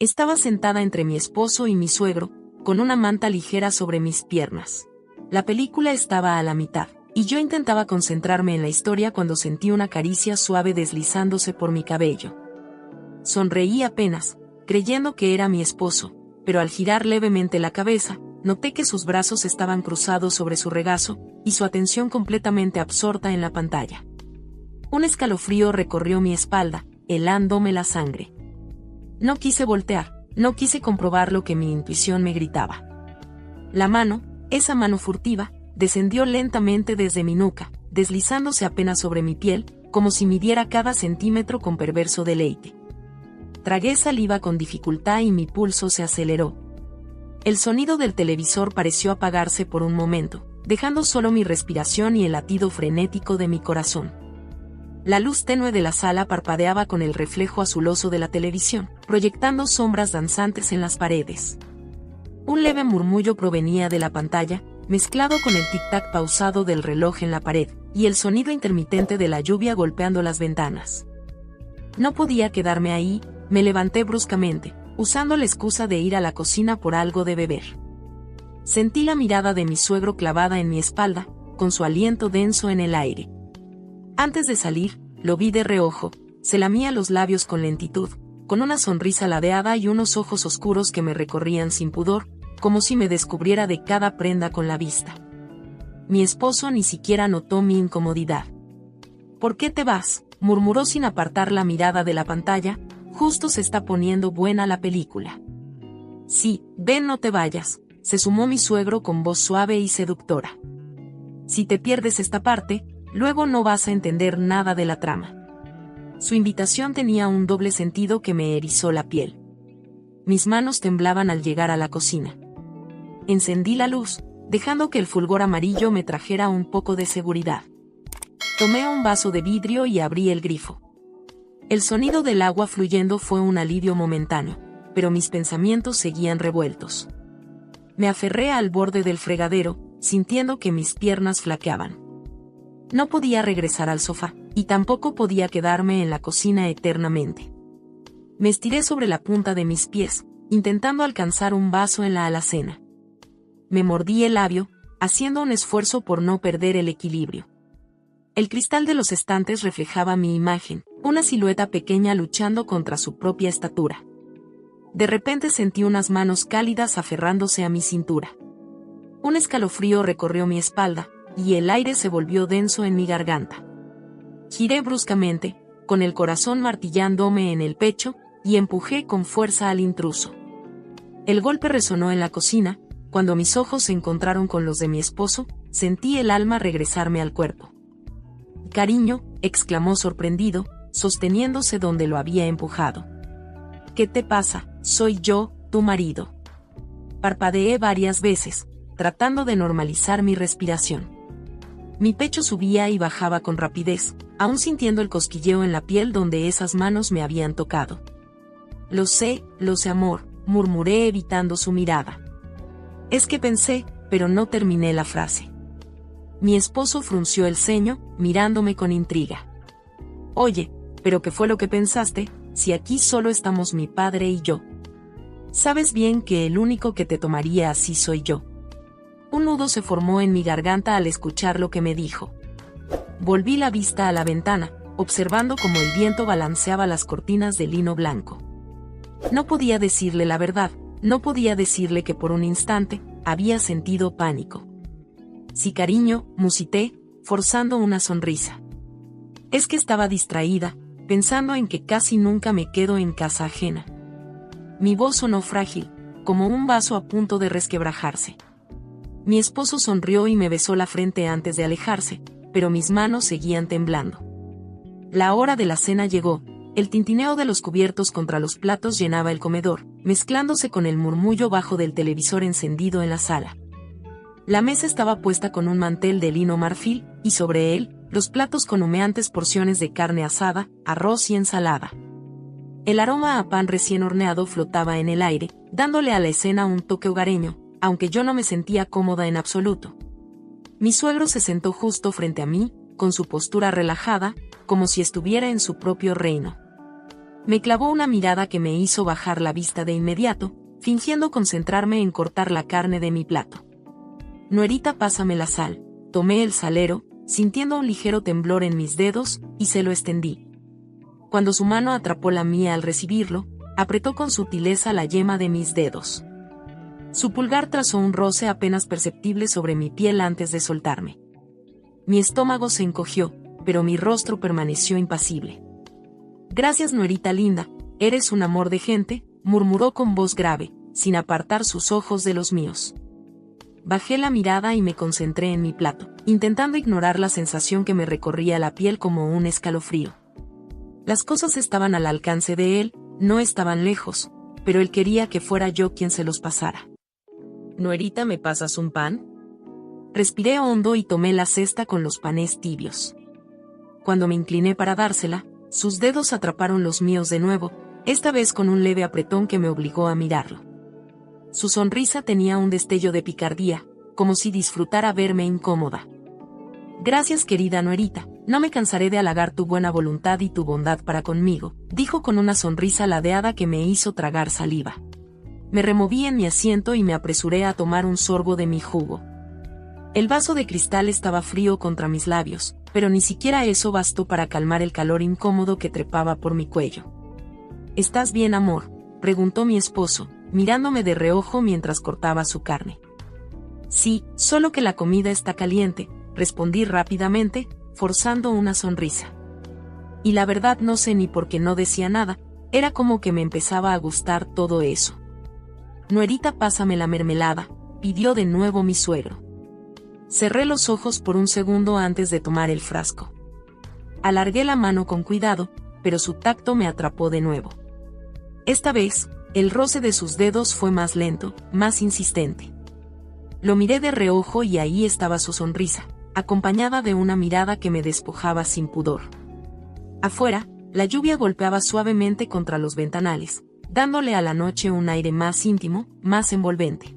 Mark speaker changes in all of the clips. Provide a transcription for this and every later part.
Speaker 1: Estaba sentada entre mi esposo y mi suegro, con una manta ligera sobre mis piernas. La película estaba a la mitad, y yo intentaba concentrarme en la historia cuando sentí una caricia suave deslizándose por mi cabello. Sonreí apenas, creyendo que era mi esposo, pero al girar levemente la cabeza, noté que sus brazos estaban cruzados sobre su regazo, y su atención completamente absorta en la pantalla. Un escalofrío recorrió mi espalda, helándome la sangre. No quise voltear, no quise comprobar lo que mi intuición me gritaba. La mano, esa mano furtiva, descendió lentamente desde mi nuca, deslizándose apenas sobre mi piel, como si midiera cada centímetro con perverso deleite. Tragué saliva con dificultad y mi pulso se aceleró. El sonido del televisor pareció apagarse por un momento, dejando solo mi respiración y el latido frenético de mi corazón. La luz tenue de la sala parpadeaba con el reflejo azuloso de la televisión, proyectando sombras danzantes en las paredes. Un leve murmullo provenía de la pantalla, mezclado con el tic-tac pausado del reloj en la pared, y el sonido intermitente de la lluvia golpeando las ventanas. No podía quedarme ahí, me levanté bruscamente, usando la excusa de ir a la cocina por algo de beber. Sentí la mirada de mi suegro clavada en mi espalda, con su aliento denso en el aire. Antes de salir, lo vi de reojo, se lamía los labios con lentitud, con una sonrisa ladeada y unos ojos oscuros que me recorrían sin pudor, como si me descubriera de cada prenda con la vista. Mi esposo ni siquiera notó mi incomodidad. ¿Por qué te vas?, murmuró sin apartar la mirada de la pantalla, justo se está poniendo buena la película. Sí, ven, no te vayas, se sumó mi suegro con voz suave y seductora. Si te pierdes esta parte, luego no vas a entender nada de la trama. Su invitación tenía un doble sentido que me erizó la piel. Mis manos temblaban al llegar a la cocina. Encendí la luz, dejando que el fulgor amarillo me trajera un poco de seguridad. Tomé un vaso de vidrio y abrí el grifo. El sonido del agua fluyendo fue un alivio momentáneo, pero mis pensamientos seguían revueltos. Me aferré al borde del fregadero, sintiendo que mis piernas flaqueaban. No podía regresar al sofá, y tampoco podía quedarme en la cocina eternamente. Me estiré sobre la punta de mis pies, intentando alcanzar un vaso en la alacena. Me mordí el labio, haciendo un esfuerzo por no perder el equilibrio. El cristal de los estantes reflejaba mi imagen, una silueta pequeña luchando contra su propia estatura. De repente sentí unas manos cálidas aferrándose a mi cintura. Un escalofrío recorrió mi espalda, y el aire se volvió denso en mi garganta. Giré bruscamente, con el corazón martillándome en el pecho, y empujé con fuerza al intruso. El golpe resonó en la cocina. Cuando mis ojos se encontraron con los de mi esposo, sentí el alma regresarme al cuerpo. «Cariño», exclamó sorprendido, sosteniéndose donde lo había empujado. «¿Qué te pasa? Soy yo, tu marido». Parpadeé varias veces, tratando de normalizar mi respiración. Mi pecho subía y bajaba con rapidez, aún sintiendo el cosquilleo en la piel donde esas manos me habían tocado. Lo sé, amor», murmuré evitando su mirada. Es que pensé, pero no terminé la frase. Mi esposo frunció el ceño, mirándome con intriga. «Oye, ¿pero qué fue lo que pensaste, si aquí solo estamos mi padre y yo? Sabes bien que el único que te tomaría así soy yo». Un nudo se formó en mi garganta al escuchar lo que me dijo. Volví la vista a la ventana, observando cómo el viento balanceaba las cortinas de lino blanco. No podía decirle la verdad, no podía decirle que por un instante había sentido pánico. «Sí, cariño», musité, forzando una sonrisa. Es que estaba distraída, pensando en que casi nunca me quedo en casa ajena. Mi voz sonó frágil, como un vaso a punto de resquebrajarse. Mi esposo sonrió y me besó la frente antes de alejarse, pero mis manos seguían temblando. La hora de la cena llegó. El tintineo de los cubiertos contra los platos llenaba el comedor, mezclándose con el murmullo bajo del televisor encendido en la sala. La mesa estaba puesta con un mantel de lino marfil, y sobre él, los platos con humeantes porciones de carne asada, arroz y ensalada. El aroma a pan recién horneado flotaba en el aire, dándole a la escena un toque hogareño, aunque yo no me sentía cómoda en absoluto. Mi suegro se sentó justo frente a mí, con su postura relajada, como si estuviera en su propio reino. Me clavó una mirada que me hizo bajar la vista de inmediato, fingiendo concentrarme en cortar la carne de mi plato. Nuerita, pásame la sal. Tomé el salero, sintiendo un ligero temblor en mis dedos, y se lo extendí. Cuando su mano atrapó la mía al recibirlo, apretó con sutileza la yema de mis dedos. Su pulgar trazó un roce apenas perceptible sobre mi piel antes de soltarme. Mi estómago se encogió, pero mi rostro permaneció impasible. Gracias, Nuerita linda, eres un amor de gente, murmuró con voz grave, sin apartar sus ojos de los míos. Bajé la mirada y me concentré en mi plato, intentando ignorar la sensación que me recorría la piel como un escalofrío. Las cosas estaban al alcance de él, no estaban lejos, pero él quería que fuera yo quien se los pasara. Nuerita, ¿me pasas un pan? Respiré hondo y tomé la cesta con los panes tibios. Cuando me incliné para dársela, sus dedos atraparon los míos de nuevo, esta vez con un leve apretón que me obligó a mirarlo. Su sonrisa tenía un destello de picardía, como si disfrutara verme incómoda. Gracias, querida Nuerita, no me cansaré de halagar tu buena voluntad y tu bondad para conmigo, dijo con una sonrisa ladeada que me hizo tragar saliva. Me removí en mi asiento y me apresuré a tomar un sorbo de mi jugo. El vaso de cristal estaba frío contra mis labios, pero ni siquiera eso bastó para calmar el calor incómodo que trepaba por mi cuello. ¿Estás bien, amor?, preguntó mi esposo, mirándome de reojo mientras cortaba su carne. Sí, solo que la comida está caliente, respondí rápidamente, forzando una sonrisa. Y la verdad no sé ni por qué no decía nada, era como que me empezaba a gustar todo eso. Nuerita, pásame la mermelada, pidió de nuevo mi suegro. Cerré los ojos por un segundo antes de tomar el frasco. Alargué la mano con cuidado, pero su tacto me atrapó de nuevo. Esta vez, el roce de sus dedos fue más lento, más insistente. Lo miré de reojo y ahí estaba su sonrisa, acompañada de una mirada que me despojaba sin pudor. Afuera, la lluvia golpeaba suavemente contra los ventanales, dándole a la noche un aire más íntimo, más envolvente.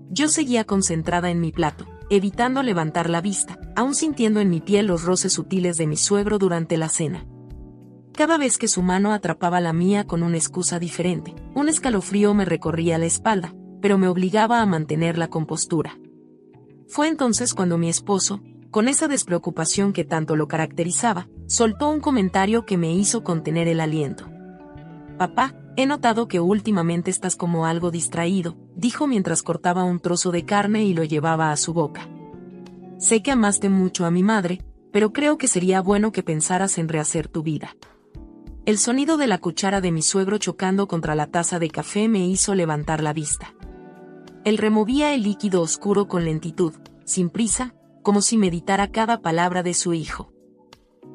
Speaker 1: Yo seguía concentrada en mi plato, evitando levantar la vista, aún sintiendo en mi piel los roces sutiles de mi suegro durante la cena. Cada vez que su mano atrapaba la mía con una excusa diferente, un escalofrío me recorría la espalda, pero me obligaba a mantener la compostura. Fue entonces cuando mi esposo, con esa despreocupación que tanto lo caracterizaba, soltó un comentario que me hizo contener el aliento. Papá, he notado que últimamente estás como algo distraído, dijo mientras cortaba un trozo de carne y lo llevaba a su boca. Sé que amaste mucho a mi madre, pero creo que sería bueno que pensaras en rehacer tu vida. El sonido de la cuchara de mi suegro chocando contra la taza de café me hizo levantar la vista. Él removía el líquido oscuro con lentitud, sin prisa, como si meditara cada palabra de su hijo.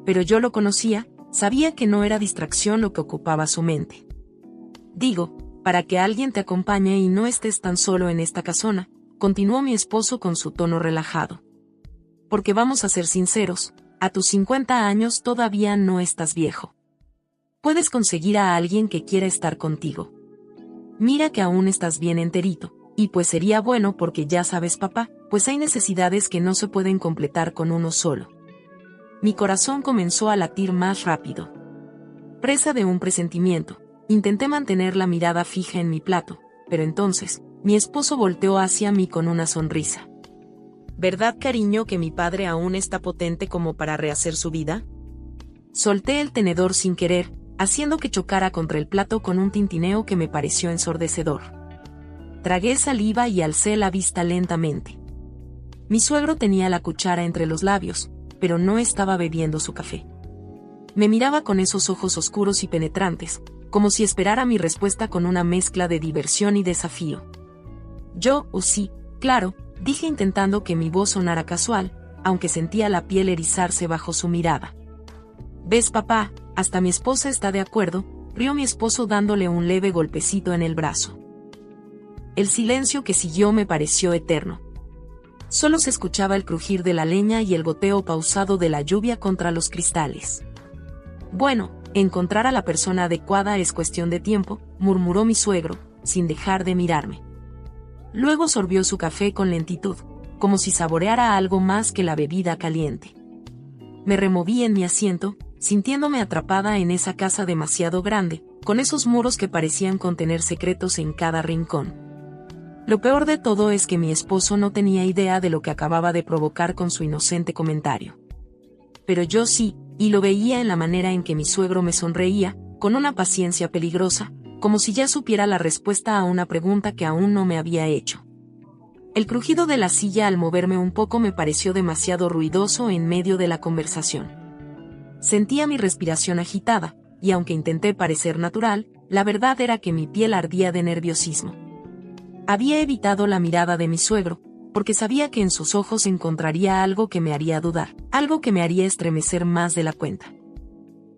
Speaker 1: Pero yo lo conocía, sabía que no era distracción lo que ocupaba su mente. Digo, para que alguien te acompañe y no estés tan solo en esta casona, continuó mi esposo con su tono relajado. Porque vamos a ser sinceros, a tus 50 años todavía no estás viejo. Puedes conseguir a alguien que quiera estar contigo. Mira que aún estás bien enterito, y pues sería bueno porque ya sabes, papá, pues hay necesidades que no se pueden completar con uno solo. Mi corazón comenzó a latir más rápido. Presa de un presentimiento, intenté mantener la mirada fija en mi plato, pero entonces, mi esposo volteó hacia mí con una sonrisa. ¿Verdad, cariño, que mi padre aún está potente como para rehacer su vida? Solté el tenedor sin querer, haciendo que chocara contra el plato con un tintineo que me pareció ensordecedor. Tragué saliva y alcé la vista lentamente. Mi suegro tenía la cuchara entre los labios, pero no estaba bebiendo su café. Me miraba con esos ojos oscuros y penetrantes, como si esperara mi respuesta con una mezcla de diversión y desafío. Yo, sí, claro, dije intentando que mi voz sonara casual, aunque sentía la piel erizarse bajo su mirada. ¿Ves, papá? Hasta mi esposa está de acuerdo, rió mi esposo dándole un leve golpecito en el brazo. El silencio que siguió me pareció eterno. Solo se escuchaba el crujir de la leña y el goteo pausado de la lluvia contra los cristales. Bueno, encontrar a la persona adecuada es cuestión de tiempo, murmuró mi suegro, sin dejar de mirarme. Luego sorbió su café con lentitud, como si saboreara algo más que la bebida caliente. Me removí en mi asiento, sintiéndome atrapada en esa casa demasiado grande, con esos muros que parecían contener secretos en cada rincón. Lo peor de todo es que mi esposo no tenía idea de lo que acababa de provocar con su inocente comentario. Pero yo sí, y lo veía en la manera en que mi suegro me sonreía, con una paciencia peligrosa, como si ya supiera la respuesta a una pregunta que aún no me había hecho. El crujido de la silla al moverme un poco me pareció demasiado ruidoso en medio de la conversación. Sentía mi respiración agitada, y aunque intenté parecer natural, la verdad era que mi piel ardía de nerviosismo. Había evitado la mirada de mi suegro, porque sabía que en sus ojos encontraría algo que me haría dudar, algo que me haría estremecer más de la cuenta.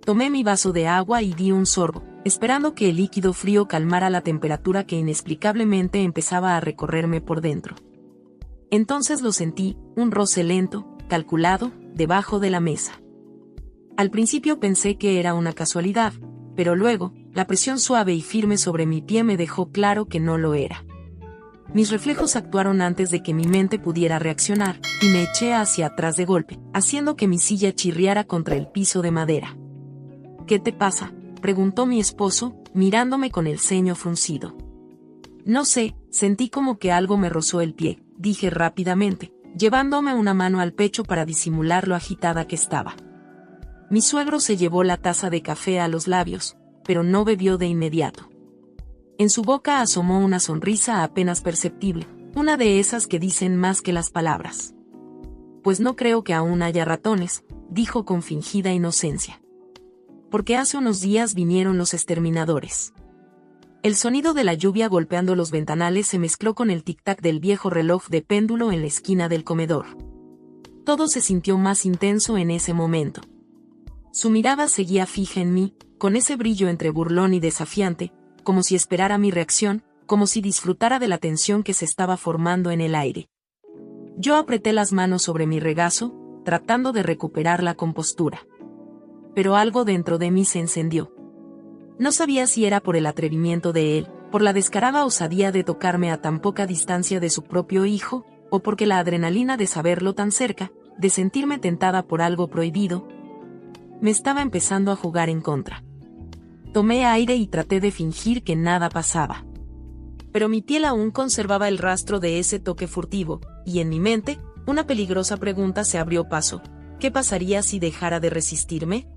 Speaker 1: Tomé mi vaso de agua y di un sorbo, esperando que el líquido frío calmara la temperatura que inexplicablemente empezaba a recorrerme por dentro. Entonces lo sentí, un roce lento, calculado, debajo de la mesa. Al principio pensé que era una casualidad, pero luego, la presión suave y firme sobre mi pie me dejó claro que no lo era. Mis reflejos actuaron antes de que mi mente pudiera reaccionar, y me eché hacia atrás de golpe, haciendo que mi silla chirriara contra el piso de madera. «¿Qué te pasa?», preguntó mi esposo, mirándome con el ceño fruncido. «No sé, sentí como que algo me rozó el pie», dije rápidamente, llevándome una mano al pecho para disimular lo agitada que estaba. Mi suegro se llevó la taza de café a los labios, pero no bebió de inmediato. En su boca asomó una sonrisa apenas perceptible, una de esas que dicen más que las palabras. «Pues no creo que aún haya ratones», dijo con fingida inocencia. «Porque hace unos días vinieron los exterminadores». El sonido de la lluvia golpeando los ventanales se mezcló con el tic-tac del viejo reloj de péndulo en la esquina del comedor. Todo se sintió más intenso en ese momento. Su mirada seguía fija en mí, con ese brillo entre burlón y desafiante, como si esperara mi reacción, como si disfrutara de la tensión que se estaba formando en el aire. Yo apreté las manos sobre mi regazo, tratando de recuperar la compostura. Pero algo dentro de mí se encendió. No sabía si era por el atrevimiento de él, por la descarada osadía de tocarme a tan poca distancia de su propio hijo, o porque la adrenalina de saberlo tan cerca, de sentirme tentada por algo prohibido, me estaba empezando a jugar en contra. Tomé aire y traté de fingir que nada pasaba. Pero mi piel aún conservaba el rastro de ese toque furtivo, y en mi mente, una peligrosa pregunta se abrió paso. ¿Qué pasaría si dejara de resistirme?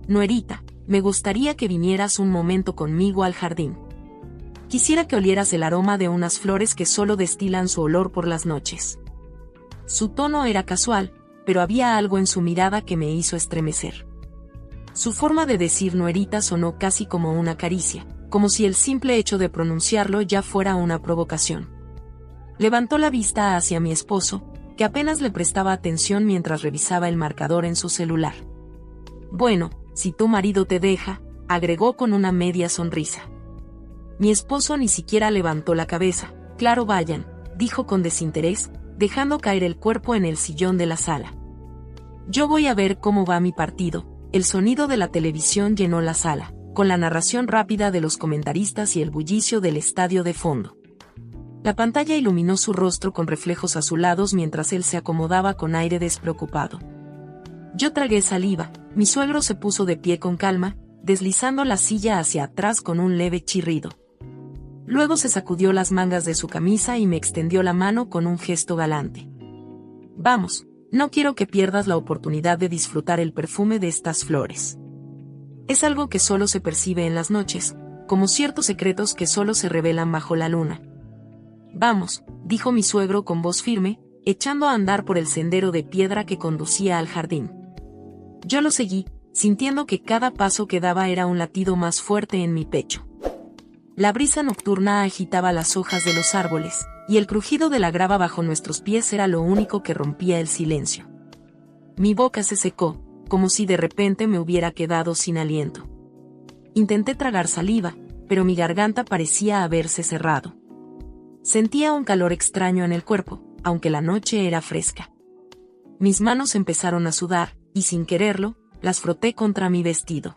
Speaker 1: «Noerita, me gustaría que vinieras un momento conmigo al jardín. Quisiera que olieras el aroma de unas flores que solo destilan su olor por las noches». Su tono era casual, pero había algo en su mirada que me hizo estremecer. Su forma de decir «Noerita» sonó casi como una caricia, como si el simple hecho de pronunciarlo ya fuera una provocación. Levantó la vista hacia mi esposo, que apenas le prestaba atención mientras revisaba el marcador en su celular. «Bueno, si tu marido te deja», agregó con una media sonrisa. Mi esposo ni siquiera levantó la cabeza. «Claro, vayan», dijo con desinterés, dejando caer el cuerpo en el sillón de la sala. «Yo voy a ver cómo va mi partido». El sonido de la televisión llenó la sala, con la narración rápida de los comentaristas y el bullicio del estadio de fondo. La pantalla iluminó su rostro con reflejos azulados mientras él se acomodaba con aire despreocupado. Yo tragué saliva. Mi suegro se puso de pie con calma, deslizando la silla hacia atrás con un leve chirrido. Luego se sacudió las mangas de su camisa y me extendió la mano con un gesto galante. «Vamos, no quiero que pierdas la oportunidad de disfrutar el perfume de estas flores. Es algo que solo se percibe en las noches, como ciertos secretos que solo se revelan bajo la luna». «Vamos», dijo mi suegro con voz firme, echando a andar por el sendero de piedra que conducía al jardín. Yo lo seguí, sintiendo que cada paso que daba era un latido más fuerte en mi pecho. La brisa nocturna agitaba las hojas de los árboles, y el crujido de la grava bajo nuestros pies era lo único que rompía el silencio. Mi boca se secó, como si de repente me hubiera quedado sin aliento. Intenté tragar saliva, pero mi garganta parecía haberse cerrado. Sentía un calor extraño en el cuerpo, aunque la noche era fresca. Mis manos empezaron a sudar, y sin quererlo, las froté contra mi vestido.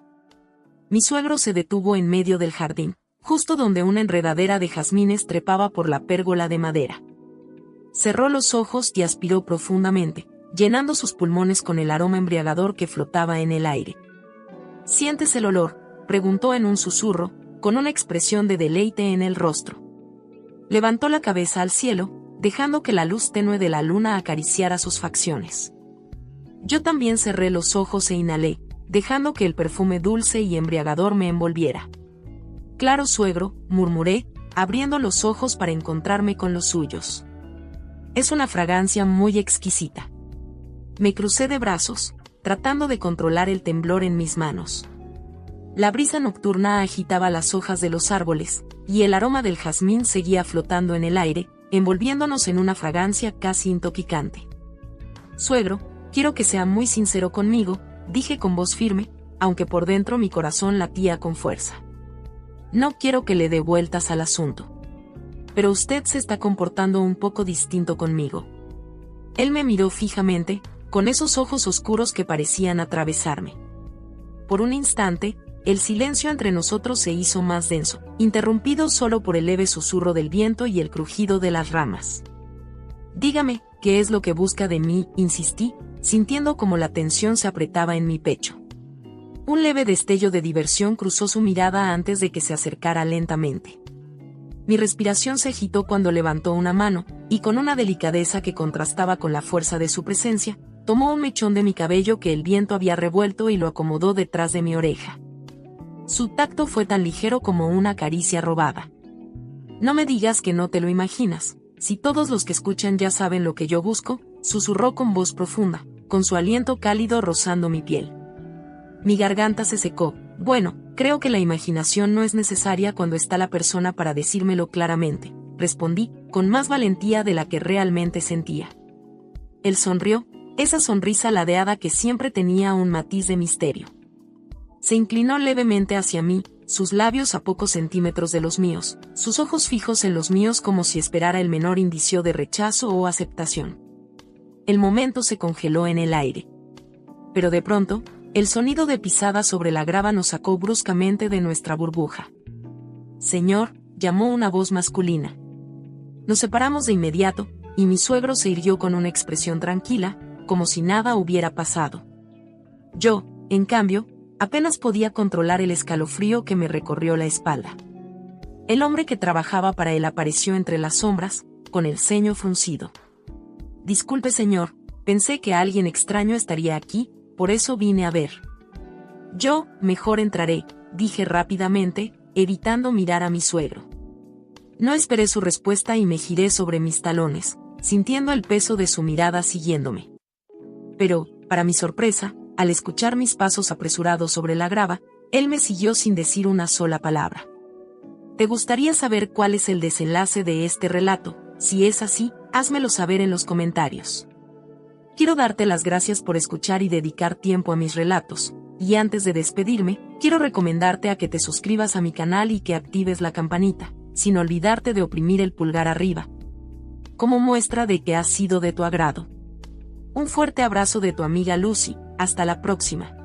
Speaker 1: Mi suegro se detuvo en medio del jardín, justo donde una enredadera de jazmines trepaba por la pérgola de madera. Cerró los ojos y aspiró profundamente, llenando sus pulmones con el aroma embriagador que flotaba en el aire. ¿Sientes el olor?, preguntó en un susurro, con una expresión de deleite en el rostro. Levantó la cabeza al cielo, dejando que la luz tenue de la luna acariciara sus facciones. Yo también cerré los ojos e inhalé, dejando que el perfume dulce y embriagador me envolviera. Claro, suegro, murmuré, abriendo los ojos para encontrarme con los suyos. Es una fragancia muy exquisita. Me crucé de brazos, tratando de controlar el temblor en mis manos. La brisa nocturna agitaba las hojas de los árboles, y el aroma del jazmín seguía flotando en el aire, envolviéndonos en una fragancia casi intoxicante. Suegro, quiero que sea muy sincero conmigo, dije con voz firme, aunque por dentro mi corazón latía con fuerza. No quiero que le dé vueltas al asunto. Pero usted se está comportando un poco distinto conmigo. Él me miró fijamente, con esos ojos oscuros que parecían atravesarme. Por un instante, el silencio entre nosotros se hizo más denso, interrumpido solo por el leve susurro del viento y el crujido de las ramas. Dígame, ¿qué es lo que busca de mí?, insistí, sintiendo como la tensión se apretaba en mi pecho. Un leve destello de diversión cruzó su mirada antes de que se acercara lentamente. Mi respiración se agitó cuando levantó una mano, y con una delicadeza que contrastaba con la fuerza de su presencia, tomó un mechón de mi cabello que el viento había revuelto y lo acomodó detrás de mi oreja. Su tacto fue tan ligero como una caricia robada. No me digas que no te lo imaginas, si todos los que escuchan ya saben lo que yo busco, susurró con voz profunda, con su aliento cálido rozando mi piel. Mi garganta se secó. Bueno, creo que la imaginación no es necesaria cuando está la persona para decírmelo claramente, respondí, con más valentía de la que realmente sentía. Él sonrió, esa sonrisa ladeada que siempre tenía un matiz de misterio. Se inclinó levemente hacia mí, sus labios a pocos centímetros de los míos, sus ojos fijos en los míos como si esperara el menor indicio de rechazo o aceptación. El momento se congeló en el aire. Pero de pronto, el sonido de pisadas sobre la grava nos sacó bruscamente de nuestra burbuja. «Señor», llamó una voz masculina. Nos separamos de inmediato, y mi suegro se irguió con una expresión tranquila, como si nada hubiera pasado. Yo, en cambio, apenas podía controlar el escalofrío que me recorrió la espalda. El hombre que trabajaba para él apareció entre las sombras, con el ceño fruncido. «Disculpe, señor, pensé que alguien extraño estaría aquí, por eso vine a ver». «Yo, mejor entraré», dije rápidamente, evitando mirar a mi suegro. No esperé su respuesta y me giré sobre mis talones, sintiendo el peso de su mirada siguiéndome. Pero, para mi sorpresa, al escuchar mis pasos apresurados sobre la grava, él me siguió sin decir una sola palabra. ¿Te gustaría saber cuál es el desenlace de este relato? Si es así, házmelo saber en los comentarios. Quiero darte las gracias por escuchar y dedicar tiempo a mis relatos, y antes de despedirme, quiero recomendarte a que te suscribas a mi canal y que actives la campanita, sin olvidarte de oprimir el pulgar arriba, como muestra de que ha sido de tu agrado. Un fuerte abrazo de tu amiga Lucy, hasta la próxima.